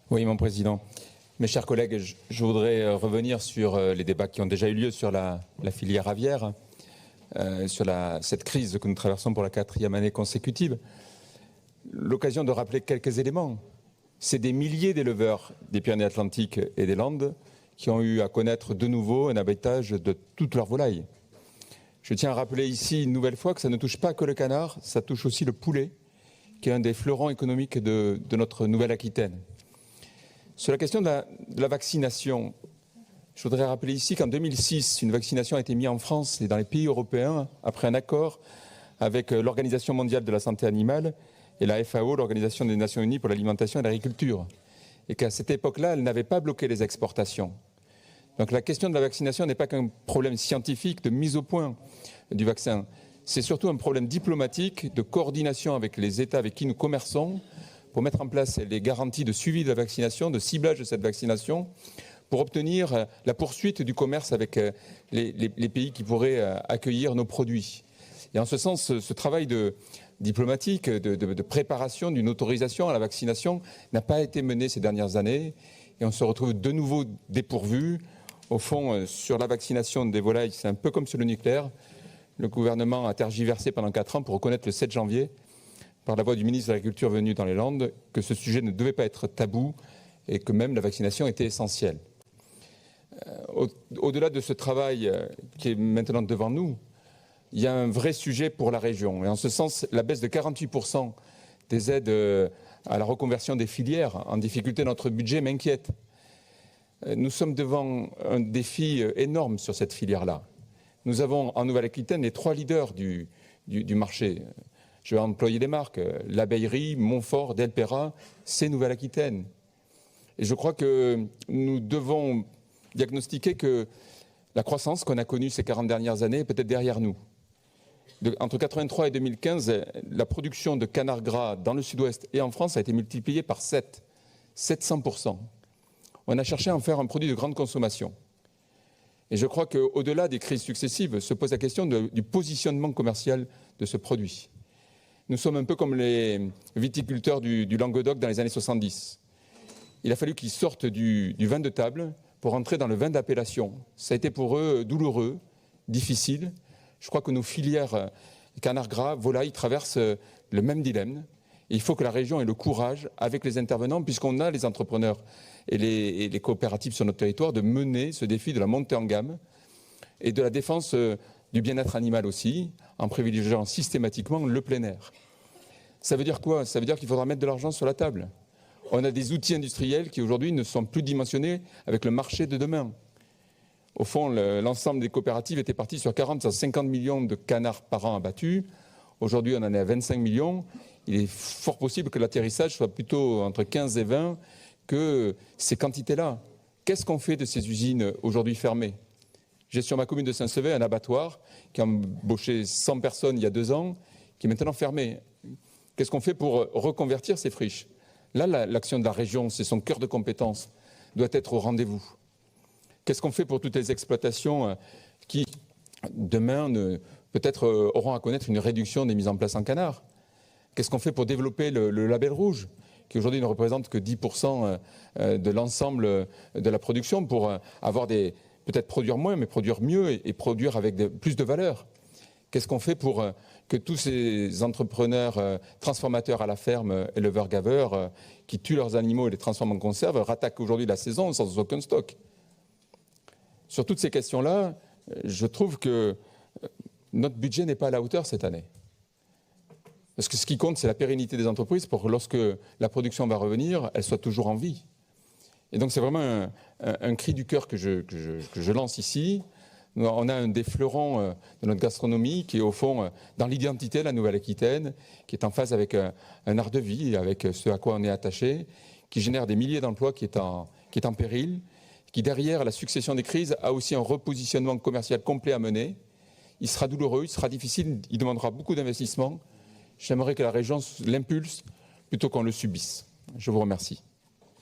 Oui, mon président. Mes chers collègues, je voudrais revenir sur les débats qui ont déjà eu lieu sur la filière aviaire, sur cette crise que nous traversons pour la 4e année consécutive. L'occasion de rappeler quelques éléments. C'est des milliers d'éleveurs des Pyrénées-Atlantiques et des Landes qui ont eu à connaître de nouveau un abattage de toutes leurs volailles. Je tiens à rappeler ici une nouvelle fois que ça ne touche pas que le canard, ça touche aussi le poulet, qui est un des fleurons économiques de notre Nouvelle-Aquitaine. Sur la question de la vaccination, je voudrais rappeler ici qu'en 2006, une vaccination a été mise en France et dans les pays européens après un accord avec l'Organisation mondiale de la santé animale et la FAO, l'Organisation des Nations unies pour l'alimentation et l'agriculture. Et qu'à cette époque-là, elle n'avait pas bloqué les exportations. Donc la question de la vaccination n'est pas qu'un problème scientifique de mise au point du vaccin. C'est surtout un problème diplomatique de coordination avec les États avec qui nous commerçons pour mettre en place les garanties de suivi de la vaccination, de ciblage de cette vaccination, pour obtenir la poursuite du commerce avec les pays qui pourraient accueillir nos produits. Et en ce sens, ce travail diplomatique, de préparation d'une autorisation à la vaccination n'a pas été mené ces dernières années. Et on se retrouve de nouveau dépourvu. Au fond, sur la vaccination des volailles, c'est un peu comme sur le nucléaire. Le gouvernement a tergiversé pendant 4 ans pour reconnaître le 7 janvier, par la voix du ministre de l'Agriculture venu dans les Landes, que ce sujet ne devait pas être tabou et que même la vaccination était essentielle. Au-delà de ce travail qui est maintenant devant nous, il y a un vrai sujet pour la région. Et en ce sens, la baisse de 48% des aides à la reconversion des filières en difficulté dans notre budget m'inquiète. Nous sommes devant un défi énorme sur cette filière-là. Nous avons en Nouvelle-Aquitaine les 3 leaders du marché. Je vais employer les marques, L'Abeillerie, Montfort, Delpera, c'est Nouvelle-Aquitaine. Et je crois que nous devons diagnostiquer que la croissance qu'on a connue ces 40 dernières années est peut-être derrière nous. Entre 1983 et 2015, la production de canard gras dans le sud-ouest et en France a été multipliée par 700%. On a cherché à en faire un produit de grande consommation. Et je crois qu'au-delà des crises successives, se pose la question du positionnement commercial de ce produit. Nous sommes un peu comme les viticulteurs du Languedoc dans les années 70. Il a fallu qu'ils sortent du vin de table pour entrer dans le vin d'appellation. Ça a été pour eux douloureux, difficile. Je crois que nos filières canard gras, volailles traversent le même dilemme. Et il faut que la région ait le courage, avec les intervenants, puisqu'on a les entrepreneurs et les coopératives sur notre territoire, de mener ce défi de la montée en gamme et de la défense du bien-être animal aussi, en privilégiant systématiquement le plein air. Ça veut dire quoi? Ça veut dire qu'il faudra mettre de l'argent sur la table. On a des outils industriels qui aujourd'hui ne sont plus dimensionnés avec le marché de demain. Au fond, l'ensemble des coopératives était parti sur 40 à 50 millions de canards par an abattus. Aujourd'hui, on en est à 25 millions. Il est fort possible que l'atterrissage soit plutôt entre 15 et 20 que ces quantités-là. Qu'est-ce qu'on fait de ces usines aujourd'hui fermées? J'ai sur ma commune de Saint-Sever un abattoir qui a embauché 100 personnes il y a 2 ans, qui est maintenant fermé. Qu'est-ce qu'on fait pour reconvertir ces friches? Là, l'action de la région, c'est son cœur de compétence, doit être au rendez-vous. Qu'est-ce qu'on fait pour toutes les exploitations qui, demain, peut-être auront à connaître une réduction des mises en place en canard? Qu'est-ce qu'on fait pour développer le label rouge, qui aujourd'hui ne représente que 10% de l'ensemble de la production, pour avoir peut-être produire moins, mais produire mieux et produire avec plus de valeur? Qu'est-ce qu'on fait pour que tous ces entrepreneurs transformateurs à la ferme, éleveurs-gaveurs, qui tuent leurs animaux et les transforment en conserve, rattaquent aujourd'hui la saison sans aucun stock? Sur toutes ces questions-là, je trouve que notre budget n'est pas à la hauteur cette année. Parce que ce qui compte, c'est la pérennité des entreprises pour que lorsque la production va revenir, elle soit toujours en vie. Et donc c'est vraiment un cri du cœur que je lance ici. On a un des fleurons de notre gastronomie qui est au fond dans l'identité de la Nouvelle-Aquitaine, qui est en phase avec un art de vie, avec ce à quoi on est attaché, qui génère des milliers d'emplois, qui est en péril, qui derrière la succession des crises a aussi un repositionnement commercial complet à mener. Il sera douloureux, il sera difficile, il demandera beaucoup d'investissement. J'aimerais que la région l'impulse plutôt qu'on le subisse. Je vous remercie.